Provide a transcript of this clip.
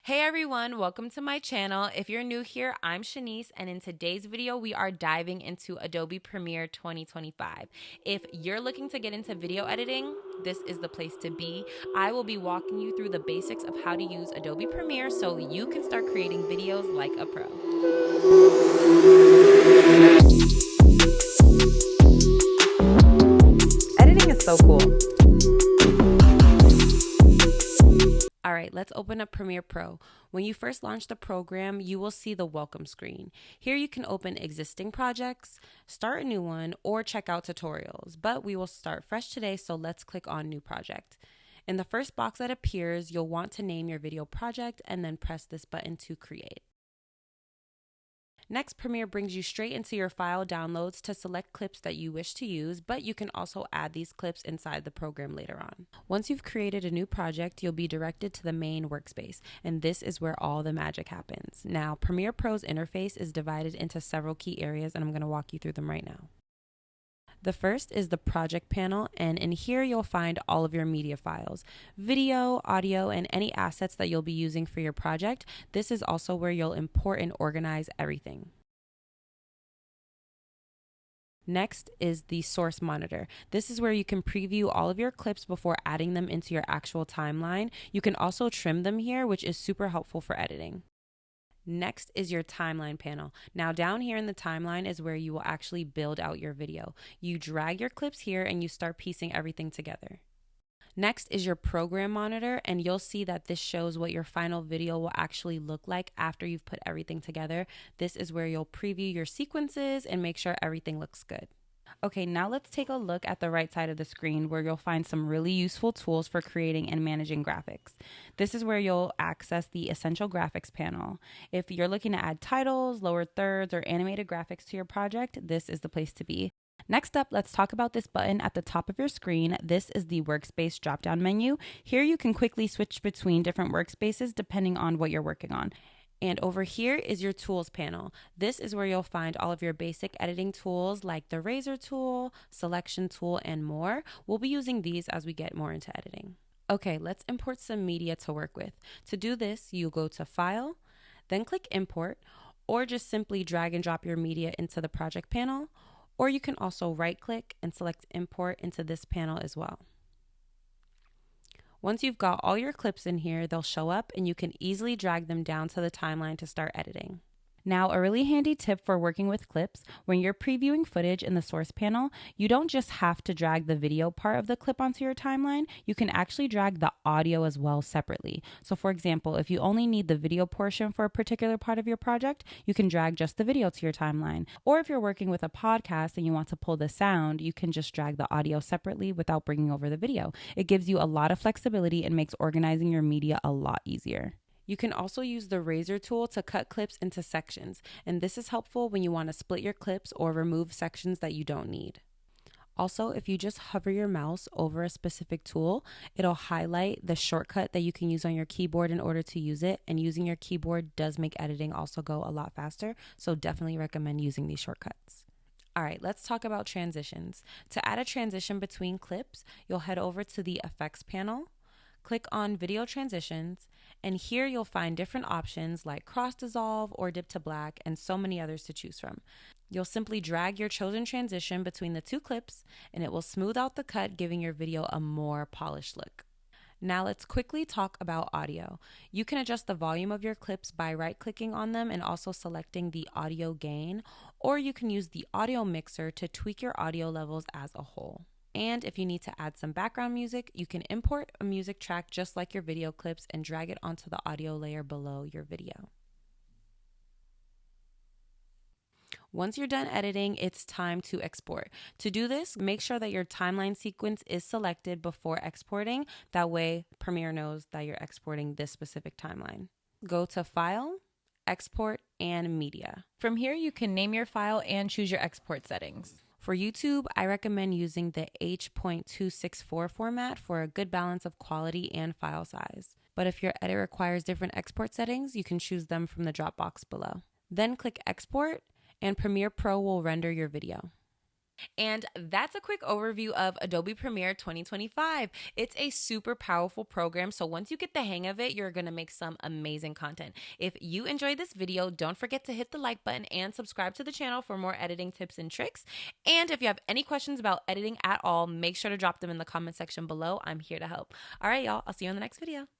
Hey everyone, welcome to my channel. If you're new here, I'm Shanice, and in today's video, we are diving into Adobe Premiere 2025. If you're looking to get into video editing, this is the place to be. I will be walking you through the basics of how to use Adobe Premiere so you can start creating videos like a pro. Editing is so cool. All right, let's open up Premiere Pro. When you first launch the program, you will see the welcome screen. Here you can open existing projects, start a new one, or check out tutorials. But we will start fresh today, so let's click on New Project. In the first box that appears, you'll want to name your video project and then press this button to create. Next, Premiere brings you straight into your file downloads to select clips that you wish to use, but you can also add these clips inside the program later on. Once you've created a new project, you'll be directed to the main workspace, and this is where all the magic happens. Now, Premiere Pro's interface is divided into several key areas, and I'm going to walk you through them right now. The first is the project panel, and in here you'll find all of your media files, video, audio, and any assets that you'll be using for your project. This is also where you'll import and organize everything. Next is the source monitor. This is where you can preview all of your clips before adding them into your actual timeline. You can also trim them here, which is super helpful for editing. Next is your timeline panel. Now down here in the timeline is where you will actually build out your video. You drag your clips here and you start piecing everything together. Next is your program monitor, and you'll see that this shows what your final video will actually look like after you've put everything together. This is where you'll preview your sequences and make sure everything looks good. Okay, now let's take a look at the right side of the screen where you'll find some really useful tools for creating and managing graphics. This is where you'll access the Essential Graphics panel. If you're looking to add titles, lower thirds, or animated graphics to your project, this is the place to be. Next up, let's talk about this button at the top of your screen. This is the Workspace drop-down menu. Here you can quickly switch between different workspaces depending on what you're working on. And over here is your tools panel. This is where you'll find all of your basic editing tools like the razor tool, selection tool, and more. We'll be using these as we get more into editing. Okay, let's import some media to work with. To do this, you go to File, then click Import, or just simply drag and drop your media into the project panel, or you can also right-click and select Import into this panel as well. Once you've got all your clips in here, they'll show up and you can easily drag them down to the timeline to start editing. Now, a really handy tip for working with clips: when you're previewing footage in the source panel, you don't just have to drag the video part of the clip onto your timeline, you can actually drag the audio as well separately. So for example, if you only need the video portion for a particular part of your project, you can drag just the video to your timeline. Or if you're working with a podcast and you want to pull the sound, you can just drag the audio separately without bringing over the video. It gives you a lot of flexibility and makes organizing your media a lot easier. You can also use the razor tool to cut clips into sections, and this is helpful when you want to split your clips or remove sections that you don't need. Also, if you just hover your mouse over a specific tool, it'll highlight the shortcut that you can use on your keyboard in order to use it, and using your keyboard does make editing also go a lot faster, so definitely recommend using these shortcuts. All right, let's talk about transitions. To add a transition between clips, you'll head over to the Effects panel, click on Video Transitions, and here you'll find different options like cross dissolve or dip to black and so many others to choose from. You'll simply drag your chosen transition between the two clips and it will smooth out the cut, giving your video a more polished look. Now let's quickly talk about audio. You can adjust the volume of your clips by right-clicking on them and also selecting the audio gain, or you can use the audio mixer to tweak your audio levels as a whole. And if you need to add some background music, you can import a music track just like your video clips and drag it onto the audio layer below your video. Once you're done editing, it's time to export. To do this, make sure that your timeline sequence is selected before exporting. That way, Premiere knows that you're exporting this specific timeline. Go to File, Export, and Media. From here, you can name your file and choose your export settings. For YouTube, I recommend using the H.264 format for a good balance of quality and file size. But if your edit requires different export settings, you can choose them from the drop box below. Then click Export, and Premiere Pro will render your video. And that's a quick overview of Adobe Premiere 2025. It's a super powerful program, so once you get the hang of it, you're gonna make some amazing content. If you enjoyed this video, don't forget to hit the like button and subscribe to the channel for more editing tips and tricks. And if you have any questions about editing at all, make sure to drop them in the comment section below. I'm here to help. All right, y'all, I'll see you in the next video.